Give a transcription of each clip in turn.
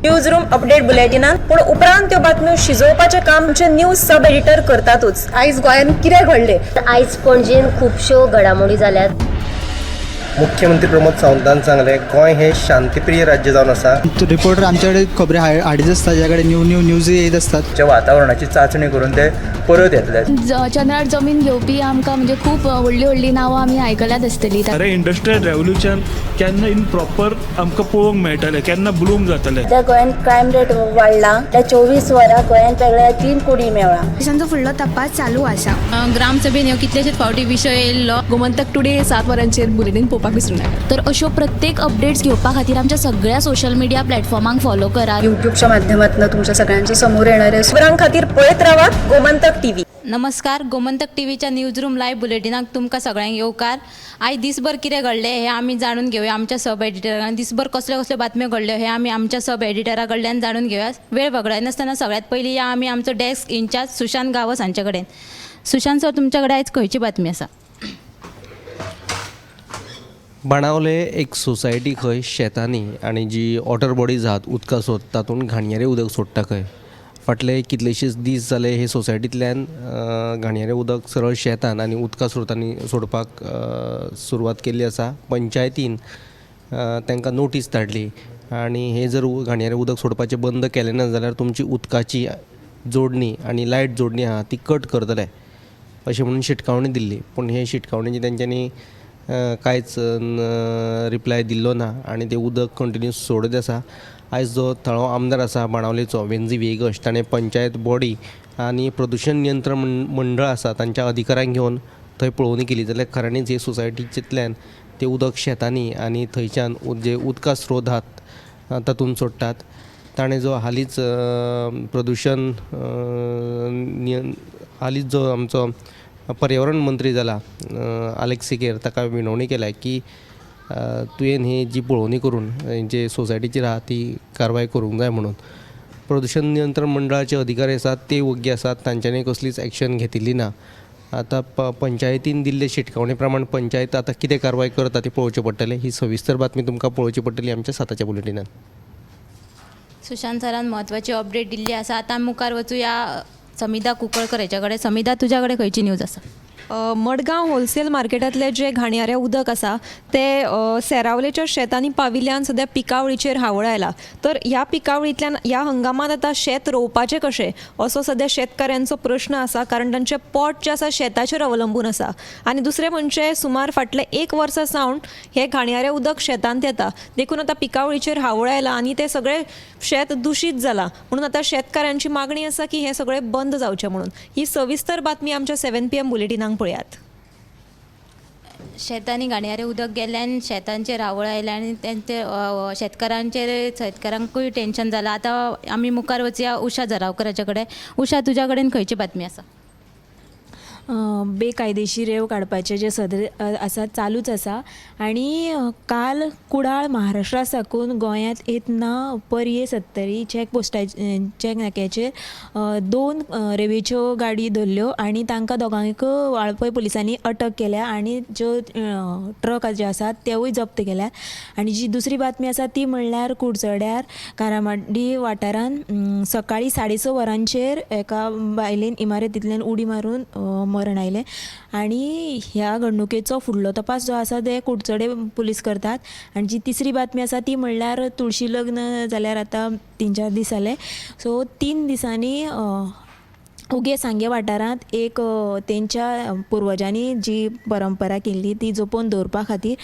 News room update बुलेटिनान पूण उपरांत त्यो बातम्यो शिजोवपाचें काम आमचे न्यूज सब एडिटर करतातूच। आयज गोंयांत कितें घडलें? आयज पणजेन खुबश्यो घडामोडी जाल्यात। मुख्यमंत्री प्रमोद सावंतान सांगलें गोंय हे शांतीप्रिय राज्य जावन आसा। रिपोर्टर आमच्याकडे खबरी हाडीत आसता, ज्याकडे न्यूज येत असतात। वातावरणाची चाचणी करून ते परत येतले। चंद्रार जमीन घेवपी आमकां म्हणजे खूब व्हडली नांवां आमी आयकल्यात आसतली। अरे इंडस्ट्रियल रेवल्युशन केन्ना इन प्रॉपर आमकां पळोवंक मेळटलें, केन्ना ब्लूम जातलें। त्या गोंयांत क्रायम रेट वाडला। त्या 24 वरां गोंयांत वेगळ्या 3 कुडी मेळ्ळा। देशांचो फुडलो तपास चालू आसा। ग्रामसभेन ह्यो कितलेशेच फावटी विशय येयल्लो। गोमंतक टुडे 7 वरांचेर बुलेटिन पळोवपाक विसरूं नाका। तर अश्यो प्रत्येक अपडेट्स घेवपा खातीर आमच्या सगळ्या सोशल मिडिया प्लॅटफॉर्मांक फॉलो करात। युट्यूबच्या माध्यमातून तुमच्या सगळ्यांच्या समोर येणारे खबरां खातीर पळयत रावात गोमंतक टीव्ही। नमस्कार, गोमंतक टीव्हीच्या न्यूज रूम लायव्ह बुलेटिनाक तुमकां सगळ्यांक येवकार। आयज दिसभर कितें घडलें हें आमी जाणून घेवया आमच्या सब एडिटरान। दिसभर कसल्यो कसल्यो बातम्यो घडल्यो हें आमी आमच्या सब एडिटरा कडल्यान जाणून घेवया। वेळ वगडायनासतना सगळ्यात पयलीं या आमी आमचो डेस्क इन्चार्ज सुशांत गावस हांचे कडेन। सुशांत सर, तुमच्या कडेन आयज खंयची बातमी आसा? बाणावले एक सोसायटी खंय शेतांनी आनी जी वॉटर बॉडीज आहात उदका सोद तातूंत घाणयारें उदक सोडटा खंय। फाटले कितलेशेच दीस जाले हे सोसायटींतल्यान घाणयारें उदक सरळ शेतान आनी उदका स्रोतांनी सोडपाक सुरवात केल्ली आसा। पंचायतीन तांकां नोटीस धाडली आनी हे जर घाणयारें उदक सोडपाचें बंद केलें ना जाल्यार तुमची उदकाची जोडणी आनी लायट जोडणी आहा ती कट करतले अशें म्हणून शिटकावणी दिल्ली। पूण हे शिटकावणीची तेंच्यांनी कांयच रिप्लाय दिल्लो ना आनी तें उदक कंटिन्यू सोडत आसा। आयज जो थळो आमदार आसा बाणावलेचो वेंजी वेगश ताणें पंचायत बॉडी आनी प्रदुशण नियंत्रण मंडळ आसा तांच्या अधिकाऱ्यांक घेवन थंय पळोवणी केली जाल्यार खऱ्यांनीच हे सोसायटींतल्यान तें उदक शेतांनी आनी थंयच्यान जे उदका स्रोत आहात तातूंत सोडटात। ताणें जो हालींच प्रदुशण हालींच जो आमचो पर्यावरण मंत्री जाला अलेक्स सिकेर ताका विनवणी केल्या की तुवें ही जी पळोवणी करून जे सोसायटीचेर आहा ती कारवाय करूंक जाय म्हणून। प्रदुशण नियंत्रण मंडळाचे अधिकारी आसात ते वग्गी आसात, तांच्यांनी कसलीच एक्शन घेतिल्ली ना। आतां पंचायतीन दिल्ले शिटकावणे प्रमाण पंचायत आतां कितें कारवाय करता ती पळोवचें पडटलें। ही सविस्तर बातमी तुमकां पळोवची पडटली आमच्या 7च्या बुलेटिनान। सुशांत सरान म्हत्वाची अपडेट दिल्ली आसा। आतां मुखार वचूया समिधा कुंकळकर हेच्या कडेन। समिधा, तुज्या कडेन खंयची न्यूज आसा? मडगांव होलसेल मार्केटांतलें जें घाणयारें उदक आसा तें सेरावलेच्या शेतांनी पाविल्ल्यान सद्या पिकावळीचेर हावळ आयला। तर ह्या पिकावळींतल्यान ह्या हंगामांत आतां शेत रोवपाचें कशें असो सद्या शेतकाऱ्यांचो प्रश्न आसा, कारण तांचें पोट जें आसा शेताचेर अवलंबून आसा। आनी दुसरें म्हणजे सुमार फाटले 1 वर्सा सावन हें घाणयारें उदक शेतांत येता, देखून आतां पिकावळीचेर हावळ आयला आनी तें सगळें शेत दूशीत जालां। म्हणून आतां शेतकाऱ्यांची मागणी आसा की हें सगळें बंद जावचें म्हणून। ही सविस्तर बातमी आमच्या 7 PM बुलेटिनाक पळयात। शेतांनी घाणयारें उदक गेल्ल्यान शेतांचेर हावळ आयल्या आनी तेंचे शेतकारांकूय टेन्शन जालां। आतां आमी मुखार वचया उशा जरावकराच्या कडेन। उशा, तुज्या कडेन खंयची बातमी आसा? बेकायदेशीर रेंव काडपाचें जें सदर आसा चालूच आसा आनी काल कुडाळ महाराष्ट्रा साकून गोंयांत येतना पर्ये 70 चॅक नाक्याचेर 2 रेंवेच्यो गाडी धरल्यो आनी तांकां दोगांयक वाळपय पुलिसांनी अटक केल्या आनी ज्यो ट्रक जे आसात तेवूय जप्त केल्यात। आनी जी दुसरी बातमी आसा ती म्हणल्यार कुडचड्यार कारामाड्डी वाठारांत सकाळीं 6:30 वरांचेर एका बायलेन इमारतींतल्यान उडी मारून मरण आयलें आनी ह्या घडणुकेचो फुडलो तपास जो आसा ते कुडचडे पुलीस करतात। आनी जी तिसरी बातमी आसा ती म्हणल्यार तुळशी लग्न जाल्यार आतां 3-4 दीस जाले। सो 3 दिसांनी उगे सांगे वाठारांत एक तेंच्या पुर्वजांनी जी परंपरा केल्ली ती जपोवन दवरपा खातीर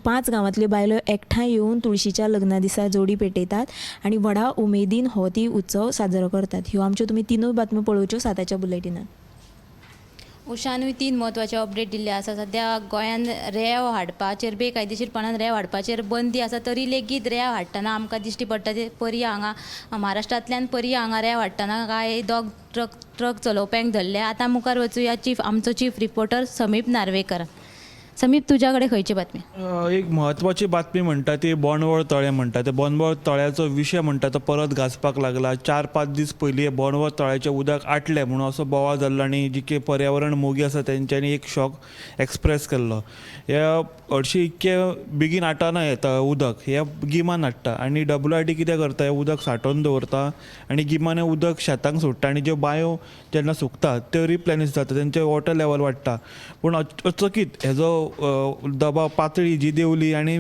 5 गांवांतल्यो बायलो एकठांय येवन तुळशीच्या लग्ना दिसा जोडी पेटयतात आनी व्हडा उमेदीन हो ती उत्सव साजरो करतात। ह्यो आमच्यो तुमी 3 बातम्यो पळोवच्यो 7च्या बुलेटिनान। उशानूय 3 म्हत्वाचे अपडेट दिल्ले आसा। सद्या गोंयांत रेंव हाडपाचेर बेकायदेशीरपणान रेंव हाडपाचेर बंदी आसा, तरी लेगीत रेंव हाडटना आमकां दिश्टी पडटा ते पर्या हांगा महाराष्ट्रांतल्यान पर्या हांगा रेंव हाडटना काय दोग ट्रक चलोवप्यांक धरले। आतां मुखार वचूया आमचो चीफ रिपोर्टर समीप नार्वेकर। समीप तुझ्याकडे खयची बातमी? एक महत्त्वाची बातमी म्हणटा ती बोंडवळ तळें म्हणटा ते बोंडवळ तळ्याचो विशय म्हणटा तो परत गाजपाक लागला. 4-5 दीस पयलीं हे बोंडवळ तळ्याचें उदक आटलें म्हणून असो बोवाळ जाल्लो आनी जी की पर्यावरण मोगी आसा तेंच्यांनी एक शॉक एक्सप्रेस केल्लो. हे हरशीं इतकें बेगीन आटाना येता उदक, हे गिमान हाडटा आनी WRD कितें करता, हें उदक सांठोवन दवरता आनी गिमान हें उदक शेतांक सोडटा आनी ज्यो बांयो जेन्ना सुकतात त्यो रिप्लेनिश जाता, तेंचें वॉटर लेवल वाडटा. पूण अचकीत हेजो दबाव पातळी जी देंवली आनी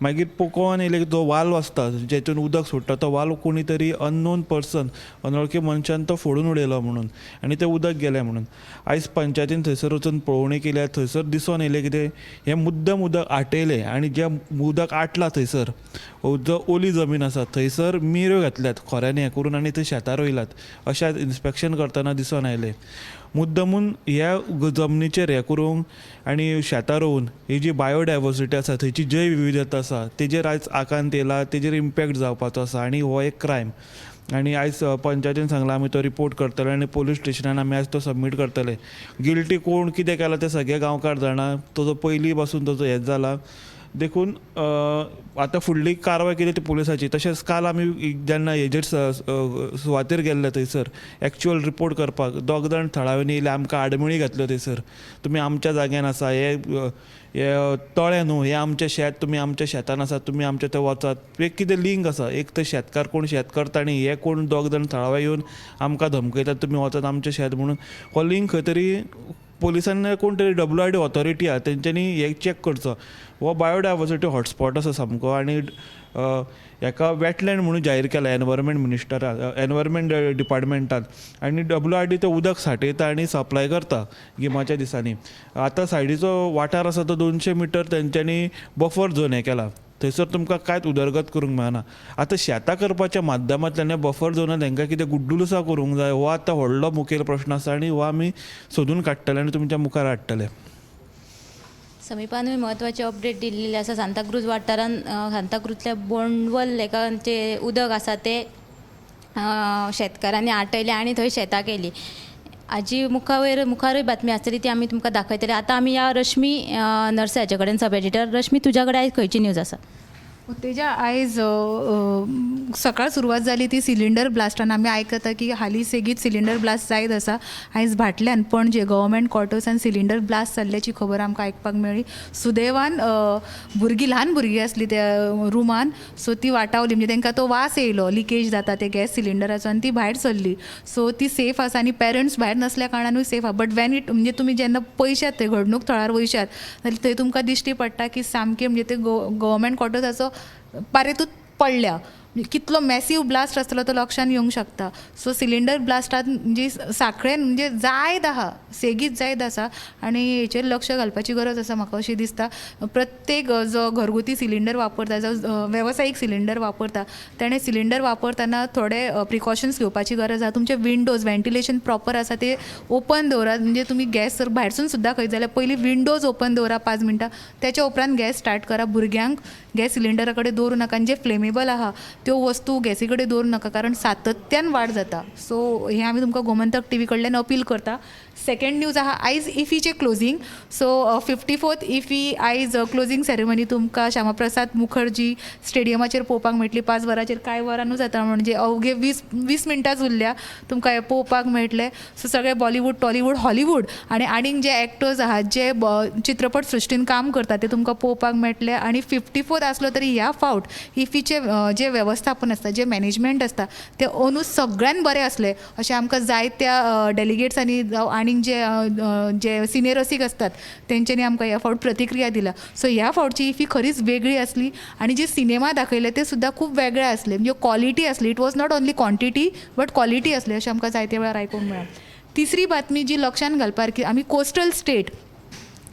मागीर पोकोवन येयले जो वाल्व आसता जेतून उदक सोडटा तो वाल्व कोणी तरी अननोन पर्सन, अनवळखी मनशान तो फोडून उडयलो म्हणून आनी तें उदक गेलें म्हणून. आयज पंचायतीन थंयसर वचून पळोवणी केल्या. थंयसर दिसून येयलें कितें हें मुद्दम उदक आटयलें आनी जें उदक आटलां थंयसर जो ओली जमीन आसा थंयसर मिऱ्यो घातल्यात खोऱ्यांनी हें करून आनी थंय शेतां रोयल्यात अशें इन्स्पेक्शन करतना दिसून आयलें. मुद्दमून ह्या जमनीचेर हें करूंक आनी शेतां रोवन ही जी बायोडायवर्सिटी आसा थंयची जैव विविधता आसा तेजेर आयज आकांत येयला, तेजेर इम्पॅक्ट जावपाचो आसा आनी हो एक क्रायम. आनी आयज पंचायतीन सांगलां आमी तो रिपोर्ट करतले आनी पोलीस स्टेशनान आमी आयज तो सबमीट करतले. गिल्टी कोण कितें केलां ते सगळे गांवकार जाणा, ताजो पयलीं पासून ताजो हें जाला. देखून आतां फुडली कारवाय कितें ती पुलिसाची. तशेंच काल आमी जेन्ना हेजेर सुवातेर गेल्ले थंयसर एक्च्युअल रिपोर्ट करपाक 2 जाण थळाव्यांनी येयले, आमकां आडमेळी घातल्यो थंयसर. तुमी आमच्या जाग्यान आसा, हे तळें न्हू, हें आमचें शेत, तुमी आमच्या शेतान आसात, तुमी आमच्या थंय वचात. एक कितें लिंक आसा, एक तर शेतकार कोण शेत करता आनी हे कोण 2 जाण थळावे येवन आमकां धमकयतात तुमी वचात आमचें शेत म्हणून. हो लिंक खंय तरी पोलिसांनी कोण तरी WRD ऑथॉरिटी आहा तेंच्यांनी हे चॅक करचो. हो बायोडायवर्सिटी हॉटस्पॉट आसा सामको आनी हेका वेटलँड म्हणून जाहीर केला एनवायरमेंट डिपार्टमेंटान आनी WRD तें उदक सांठयता आनी सप्लाय करता गिमाच्या दिसांनी. आतां सायडीचो वाठार आसा तो 200 मिटर तेंच्यांनी बफर झोन हें केला. थंयसर तुमकां कांयच उदरगत करूंक मेळना. आतां शेतां करपाच्या माध्यमांतल्यान बफर झोनान तांकां कितें गुड्डुलसां करूंक जाय हो आतां व्हडलो मुखेल प्रश्न आसा आनी हो आमी सोदून काडटले आनी तुमच्या मुखार हाडटले. समीपान महत्वाची अपडेट दिल्ली आसा. सांताक्रूज वाठारान सांताक्रूजल्या बोंडवल हेकांचे उदक आसा ते शेतकारांनी आटयले आनी थंय शेतां केली. हाजी मुखारूय बातमी आसतली ती आमी तुमकां दाखयतले. आतां आमी या रश्मी नर्से हाचे कडेन सब एडिटर. रश्मी, तुज्या कडेन आयज खंयची न्यूज आसा? तेजा आयज सकाळ सुरवात जाली ती सिलिंडर ब्लास्टान. आमी आयकता की हालीं सेगीत सिलिंडर ब्लास्ट जायत आसा. आयज भाटल्यान पणजे गव्हर्मेंट क्वॉर्टर्सान सिलिंडर ब्लास्ट जाल्ल्याची खबर आमकां आयकपाक मेळ्ळी. सुदैवान ल्हान भुरगीं आसलीं त्या रुमान, सो ती वाटावली. म्हणजे तांकां तो वास येयलो, लिकेज जाता ते गॅस सिलिंडराचो आनी ती भायर सरली. सो ती सेफ आसा आनी पेरंट्स भायर नसल्या कारणानूय सेफ आहा. बट वेन इट म्हणजे तुमी जेन्ना पयशात ते घडणूक थळार वयशात जाल्यार थंय तुमकां दिश्टी पडटा की सामकें म्हणजे ते गव्हर्मेंट क्वॉर्टर्साचो पारेतूच पडल्या. कितलो मॅसिव ब्लास्ट आसतलो तो लक्षान येवंक शकता. सो सिलिंडर ब्लास्टात म्हणजे साखळेन म्हणजे जायत आहा, सेगीत जायत आसा आनी हेचेर लक्ष घालपाची गरज आसा म्हाका अशें दिसता. प्रत्येक जो घरगुती सिलिंडर वापरता, जो वेवसायीक सिलिंडर वापरता, ताणें सिलिंडर वापरतना थोडे प्रिकॉशन्स घेवपाची गरज आहा. तुमचे विंडोज वेंटिलेशन प्रॉपर आसा ते ओपन दवरात. म्हणजे तुमी गॅस जर भायरसून सुद्दां खंय जाल्यार पयलीं विंडोज ओपन दवरा 5 मिनटां, त्याच्या उपरांत गॅस स्टार्ट करा. भुरग्यांक गॅस सिलिंडरा कडेन दवरूं नाका आनी जे फ्लेमेबल आहा त्यो वस्तू गॅसी कडेन दवरूं नाका कारण सातत्यान वाड जाता. सो हें आमी तुमकां गोमंतक TV कडल्यान अपील करता. सेकंड न्यूज आहा आयज इफीचें क्लोजींग. सो 54th इफी आयज क्लोजींग सेरेमनी तुमकां श्यामाप्रसाद मुखर्जी स्टेडियमाचेर पळोवपाक मेळटली. 5 वरांचेर कांय वरांनूच जाता म्हणजे अवघे 20 मिनटांच उरल्या तुमकां हें पळोवपाक मेळटलें. सो सगळे बॉलिवूड, टॉलिवूड, हॉलिवूड आनीक जे एक्टर्स आहात जे चित्रपट सृश्टीन काम करतात ते तुमकां पळोवपाक मेळटले. आनी 54th आसलो तरी ह्या फावट इफीचे जे वेवस्थापन आसता, जे मॅनेजमेंट आसता ते अंदू सगळ्यान बरें आसलें अशें आमकां जायत्या डेलिगेट्सांनी आनीक जे सिनियर रसीक असतात तेंच्यांनी आमकां ह्या फावट प्रतिक्रिया दिला. सो ह्या फावटची इफी खरीच वेगळी आसली आनी जे सिनेमा दाखयले ते सुद्दां खूब वेगळे आसले. म्हणजे क्वॉलिटी आसली. It was not only quantity but quality आसली अशें आमकां जायते वेळार आयकूंक मेळ्ळा. तिसरी बातमी जी लक्षान घालपार की आमी कोस्टल स्टेट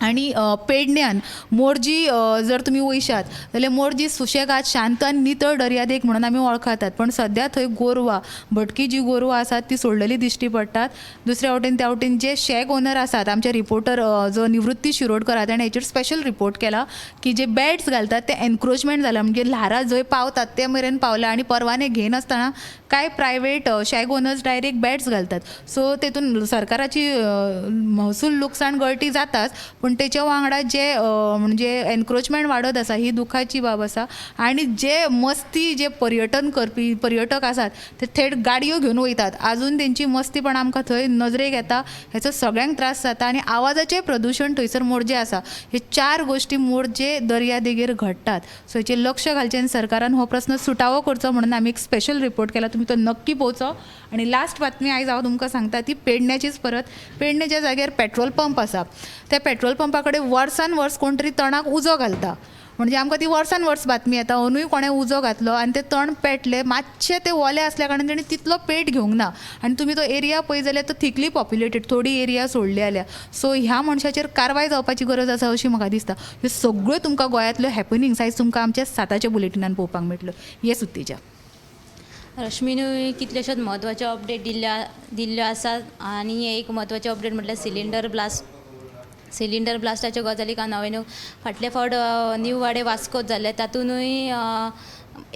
आनी पेडण्यान मोरजी जर तुमी वयशात जाल्यार मोरजी सुशेगाद शांत आनी नितळ दर्यादेग म्हणून आमी वळखतात. पण सद्या थंय गोरवां, भटकी जी गोरवां आसात ती सोडलेली दिश्टी पडटात. दुसऱ्या वटेन त्या वटेन जे शॅग ओनर आसात, आमचे रिपोर्टर जो निवृत्ती शिरोडकर ताणें हेचेर स्पेशल रिपोर्ट केला की जे बॅड्स घालतात ते एनक्रोचमेंट जाला. म्हणजे ल्हारां जंय पावतात ते मेरेन पावल्या आनी परवाने घेनासतना कांय प्रायवेट शॅग ओनर्स डायरेक्ट बॅड्स घालतात. सो तेतून सरकाराची महसूल लुकसाण गळटी जाताच, पण पूण तेच्या वांगडा जे म्हणजे एनक्रोचमेंट वाडत आसा ही दुखाची बाब आसा आनी जे मस्ती जे पर्यटन करपी पर्यटक आसात ते थेट गाडयो घेवन वयतात आजून तेंची मस्तीपण आमकां थंय नजरेक येता हेचो सगळ्यांक त्रास जाता आनी आवाजाचें प्रदूशण थंयसर मोडचें आसा हे 4 गोश्टी मोडचे दर्या देगेर घडटात सो हेचेर लक्ष घालचें आनी सरकारान हो प्रस्न सुटावो करचो म्हणून आमी एक स्पेशल रिपोर्ट केला तुमी तो नक्की पळोवचो आणि लास्ट बातमी आयज हांव तुमकां सांगता ती पेडण्याचीच परत पेडण्याच्या जाग्यार पेट्रोल पंप आसा त्या पेट्रोल पंपा कडेन वर्सान वर्स कोण तरी तणाक उजो घालता म्हणजे आमकां ती वर्सान वर्स बातमी येता अंदूय कोणें उजो घातलो आनी ते तण पेटले मातशे ते ओले असल्या कारणान तेणी तितलो पेट घेवंक ना आनी तुमी तो एरिया पळय जाल्यार तो थिकली पॉप्युलेटेड थोडी एरिया सोडली जाल्या सो ह्या मनशाचेर कारवाय जावपाची गरज आसा अशी म्हाका दिसता ह्यो सगळ्यो तुमकां गोंयांतल्यो हॅपनिंग्स आयज तुमकां आमच्या 7च्या बुलेटिनान पळोवपाक मेळटल्यो हे सुत्तेच्या रश्मीनूय कितल्योश्योच म्हत्वाच्यो अपडेट दिल्ल्यो आसात आनी एक म्हत्वाचें अपडेट म्हटल्यार सिलिंडर ब्लास्टाच्यो गजाली नव्यान फाटले फावट न्यू वाडे वास्कोत जाल्ले तातूंतूय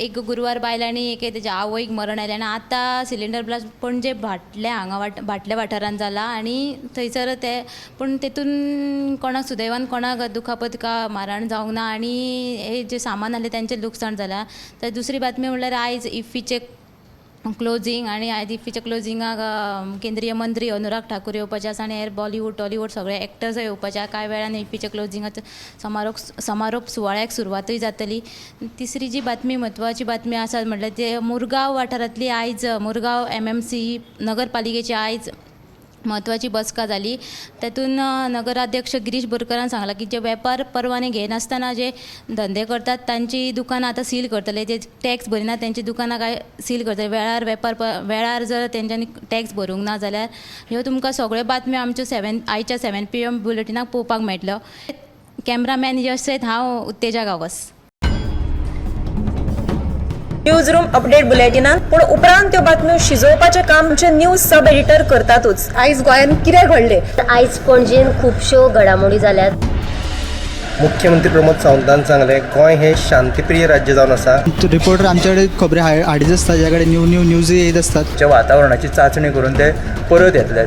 एक गुरुवार बायलांनी एक तेज्या आवयक मरण आयलें आनी आतां सिलिंडर ब्लास्ट पणजे भाटल्या वाठारांत जाला आनी थंयसर ते पूण तेतून कोणाक सुदैवान कोणाक दुखापत मारण जावंक ना आनी हे जे सामान आहलें तेंचें लुकसाण जालां तर दुसरी बातमी म्हणल्यार आयज इफ्फीचें क्लोजींग आनी आयज इफ्फीच्या क्लोजिंगाक केंद्रीय मंत्री अनुराग ठाकूर येवपाचे आसा आनी हेर बॉलिवूड टॉलिवूड सगळे एक्टर्स येवपाचे कांय वेळान इफ्फीच्या क्लोजिंगाचो समारोप सुवाळ्याक सुरवातूय जातली तिसरी जी बातमी म्हत्वाची बातमी आसा म्हटल्यार ते मुरगांव वाठारांतली आयज मुरगांव MMC नगरपालिकेची आयज म्हत्वाची बसका जाली तातूंत नगराध्यक्ष गिरीश बोरकारान सांगलां की जे वेपार परवाने घेनासतना जे धंदे करतात तांची दुकानां आतां सील करतले जे टॅक्स भरिनात तेंची दुकानां काय सील करतले वेळार जर तेंच्यांनी टॅक्स भरूंक ना जाल्यार ह्यो तुमकां सगळ्यो बातम्यो आमच्यो आयच्या 7 PM बुलेटिनाक पळोवपाक मेळटल्यो कॅमेरामॅन यश सयत हांव उत्तेजा गांवस न्यूज रूम अपडेट बुलेटिनान पूण उपरांत त्यो बातम्यो शिजोवपाचें काम आमचे न्यूज सब एडिटर करतातूच आयज गोंयान कितें घडलें आयज पणजेन खुबश्यो घडामोडी जाल्यात मुख्यमंत्री प्रमोद सावंतान सांगलें गोंय हे शांतीप्रिय राज्य जावन आसा रिपोर्टर आमचे कडेन खबरी हाडीच आसता ज्या कडेन न्यू न्यूज येत असतात जे वातावरणाची चाचणी करून ते परत येतले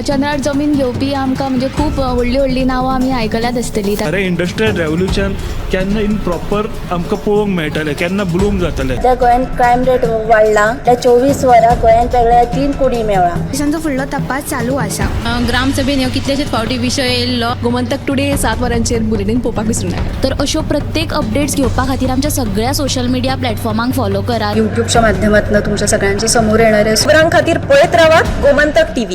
चंद्रार जमीन घेवपी आमकां म्हणजे खूब व्हडली व्हडली नांवां आमी आयकल्यात आसतली अरे इंडस्ट्रियल रेव्होल्युशन केन्ना इन प्रॉपर आमकां पळोवंक मेळटलें केन्ना ब्लूम जातलें त्या गोंयान क्रायम रेट वाडला त्या 24 वरां गोंयान वेगळ्या 3 कुडी मेळ्ळा देशांचो फुडलो तपास चालू आसा ग्रामसभेन ह्यो कितलेशेच फावटी विशय येयल्लो गोमंतक टुडे 7 वरांचेर बुलेटिन पळोवपाक विसरूं नाका तर अश्यो प्रत्येक अपडेट्स घेवपा खातीर आमच्या सगळ्या सोशल मिडिया प्लॅटफॉर्मांक फॉलो करा युट्यूबच्या माध्यमातून तुमच्या सगळ्यांच्या समोर येणाऱ्या खबरां खातीर पळयत रावात गोमंतक TV